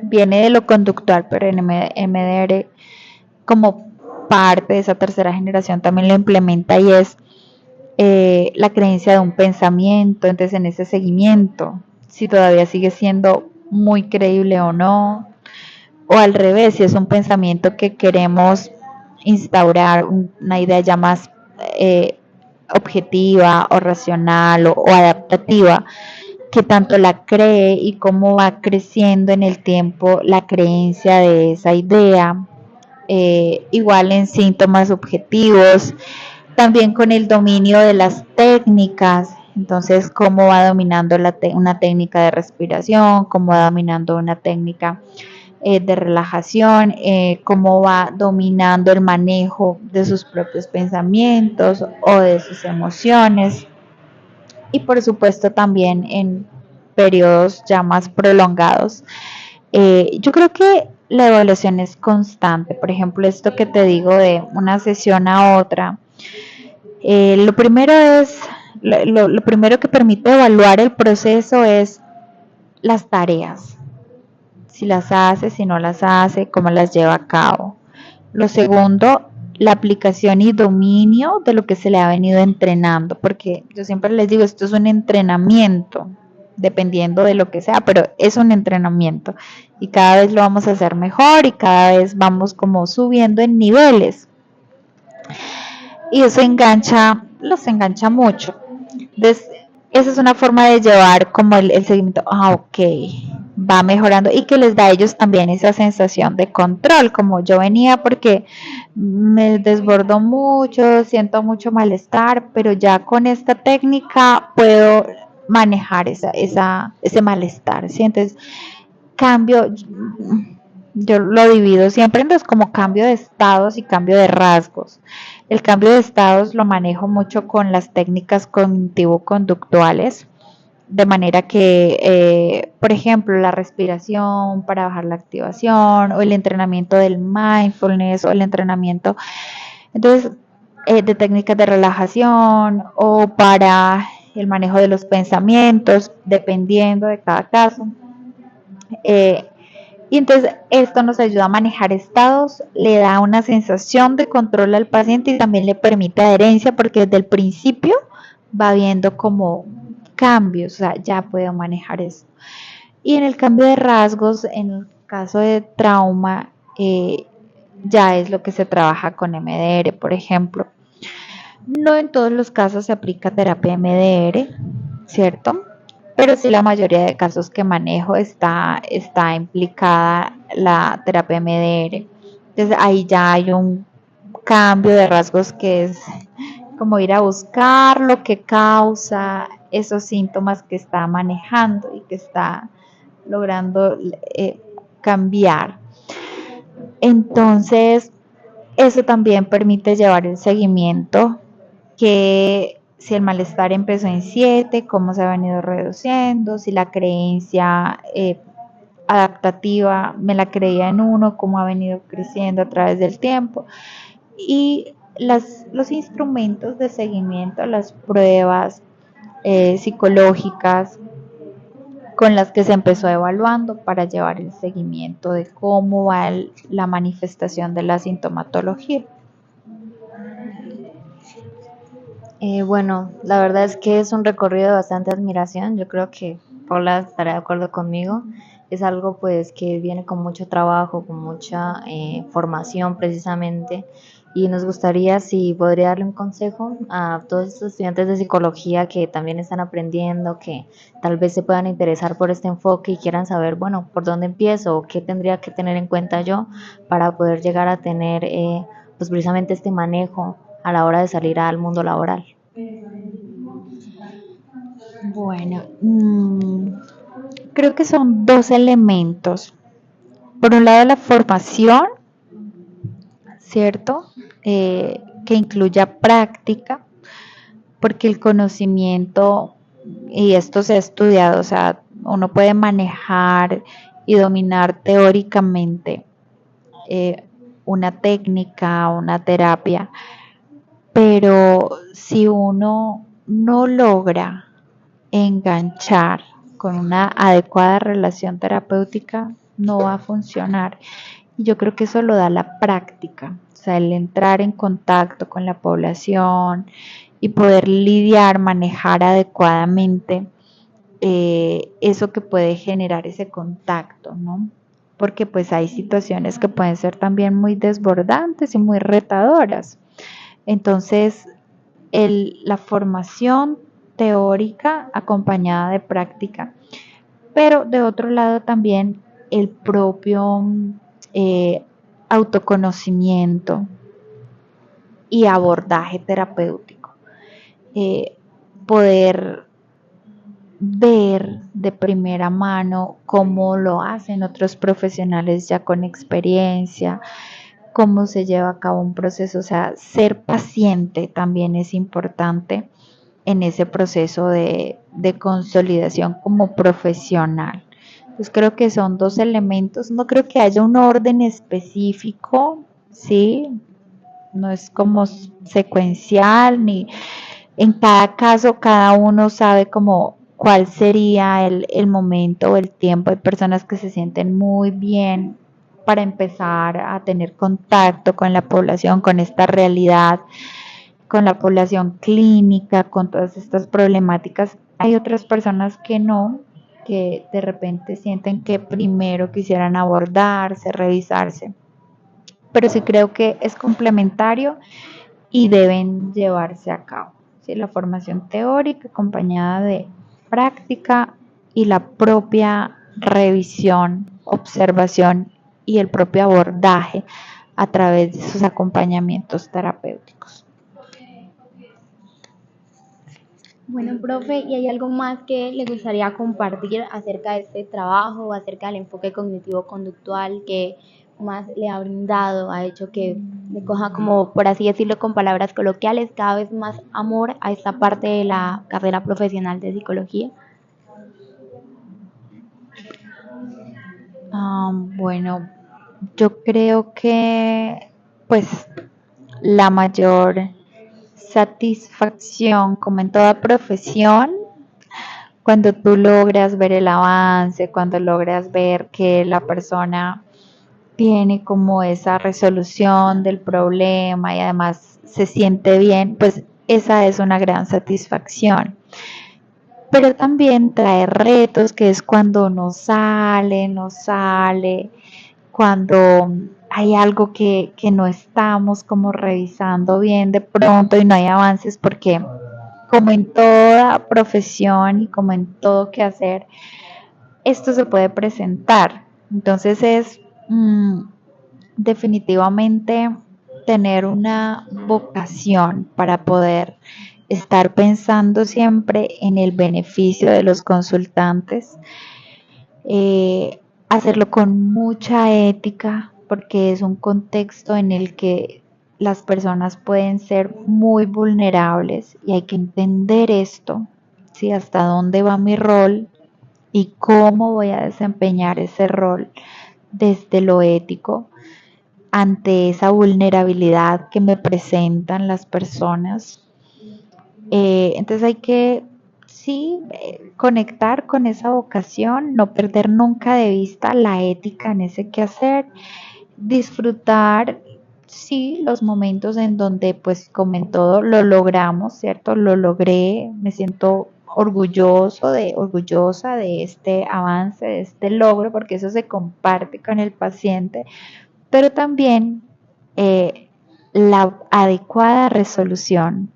[SPEAKER 2] Viene de lo conductual, pero en MDR como parte de esa tercera generación también lo implementa y es la creencia de un pensamiento. Entonces en ese seguimiento, si todavía sigue siendo muy creíble o no, o al revés, si es un pensamiento que queremos instaurar una idea ya más objetiva o racional o adaptativa, que tanto la cree y cómo va creciendo en el tiempo la creencia de esa idea, igual en síntomas subjetivos, también con el dominio de las técnicas. Entonces, cómo va dominando una técnica de respiración, cómo va dominando una técnica de relajación, cómo va dominando el manejo de sus propios pensamientos o de sus emociones, y por supuesto también en periodos ya más prolongados. Yo creo que la evaluación es constante. Por ejemplo, esto que te digo de una sesión a otra, lo primero es, lo primero que permite evaluar el proceso es las tareas, si las hace, si no las hace, cómo las lleva a cabo. Lo segundo, la aplicación y dominio de lo que se le ha venido entrenando, porque yo siempre les digo, esto es un entrenamiento, dependiendo de lo que sea, pero es un entrenamiento y cada vez lo vamos a hacer mejor y cada vez vamos como subiendo en niveles. Y eso los engancha mucho. Entonces, esa es una forma de llevar como el seguimiento. Ok, va mejorando y que les da a ellos también esa sensación de control, como yo venía porque me desbordo mucho, siento mucho malestar, pero ya con esta técnica puedo manejar ese malestar, ¿sí? Entonces, cambio, yo lo divido siempre en dos, como cambio de estados y cambio de rasgos. El cambio de estados lo manejo mucho con las técnicas cognitivo-conductuales, de manera que, por ejemplo, la respiración para bajar la activación, o el entrenamiento del mindfulness, o el entrenamiento, entonces, de técnicas de relajación, o para el manejo de los pensamientos, dependiendo de cada caso. Y entonces esto nos ayuda a manejar estados, le da una sensación de control al paciente y también le permite adherencia porque desde el principio va viendo como cambios, o sea, ya puedo manejar eso. Y en el cambio de rasgos, en el caso de trauma, ya es lo que se trabaja con MDR, por ejemplo. No en todos los casos se aplica terapia MDR, ¿cierto? Pero sí la mayoría de casos que manejo está implicada la terapia MDR. Entonces ahí ya hay un cambio de rasgos que es como ir a buscar lo que causa esos síntomas que está manejando y que está logrando cambiar. Entonces, eso también permite llevar el seguimiento, que si el malestar empezó en 7, cómo se ha venido reduciendo, si la creencia adaptativa me la creía en 1, cómo ha venido creciendo a través del tiempo. Y los instrumentos de seguimiento, las pruebas psicológicas con las que se empezó evaluando para llevar el seguimiento de cómo va la manifestación de la sintomatología.
[SPEAKER 3] Bueno, la verdad es que es un recorrido de bastante admiración. Yo creo que Paula estará de acuerdo conmigo. Es algo pues que viene con mucho trabajo, con mucha formación precisamente. Y nos gustaría si podría darle un consejo a todos estos estudiantes de psicología que también están aprendiendo, que tal vez se puedan interesar por este enfoque y quieran saber, bueno, por dónde empiezo o qué tendría que tener en cuenta yo para poder llegar a tener pues precisamente este manejo a la hora de salir al mundo laboral.
[SPEAKER 2] Bueno, creo que son dos elementos. Por un lado, la formación, ¿cierto? Que incluya práctica, porque el conocimiento, y esto se ha estudiado, o sea, uno puede manejar y dominar teóricamente una técnica, una terapia, pero si uno no logra enganchar con una adecuada relación terapéutica, no va a funcionar. Y yo creo que eso lo da la práctica, o sea, el entrar en contacto con la población y poder lidiar, manejar adecuadamente eso que puede generar ese contacto, ¿no? Porque pues hay situaciones que pueden ser también muy desbordantes y muy retadoras. Entonces, la formación teórica acompañada de práctica, pero de otro lado también el propio eh, autoconocimiento y abordaje terapéutico. Poder ver de primera mano cómo lo hacen otros profesionales ya con experiencia, cómo se lleva a cabo un proceso, o sea, ser paciente también es importante en ese proceso de consolidación como profesional. Entonces creo que son dos elementos, no creo que haya un orden específico, ¿sí? No es como secuencial, ni en cada caso cada uno sabe como cuál sería el momento o el tiempo. Hay personas que se sienten muy bien para empezar a tener contacto con la población, con esta realidad, con la población clínica, con todas estas problemáticas. Hay otras personas que no, que de repente sienten que primero quisieran abordarse, revisarse, pero sí creo que es complementario y deben llevarse a cabo. ¿Sí? La formación teórica acompañada de práctica y la propia revisión, observación y el propio abordaje a través de sus acompañamientos terapéuticos.
[SPEAKER 1] Bueno, profe, ¿y hay algo más que le gustaría compartir acerca de este trabajo, acerca del enfoque cognitivo-conductual que más le ha brindado, ha hecho que le coja como, por así decirlo, con palabras coloquiales, cada vez más amor a esta parte de la carrera profesional de psicología?
[SPEAKER 2] Bueno, yo creo que pues la mayor satisfacción, como en toda profesión, cuando tú logras ver el avance, cuando logras ver que la persona tiene como esa resolución del problema y además se siente bien, pues esa es una gran satisfacción. Pero también trae retos, que es cuando no sale, cuando hay algo que no estamos como revisando bien de pronto y no hay avances, porque como en toda profesión y como en todo quehacer, esto se puede presentar. Entonces es definitivamente tener una vocación para poder estar pensando siempre en el beneficio de los consultantes, hacerlo con mucha ética, porque es un contexto en el que las personas pueden ser muy vulnerables y hay que entender esto, ¿sí? Hasta dónde va mi rol y cómo voy a desempeñar ese rol desde lo ético ante esa vulnerabilidad que me presentan las personas. Entonces hay que, sí, conectar con esa vocación, no perder nunca de vista la ética en ese quehacer, disfrutar, sí, los momentos en donde, pues, como en todo, lo logramos, ¿cierto? Lo logré, me siento orgullosa de este avance, de este logro, porque eso se comparte con el paciente, pero también la adecuada resolución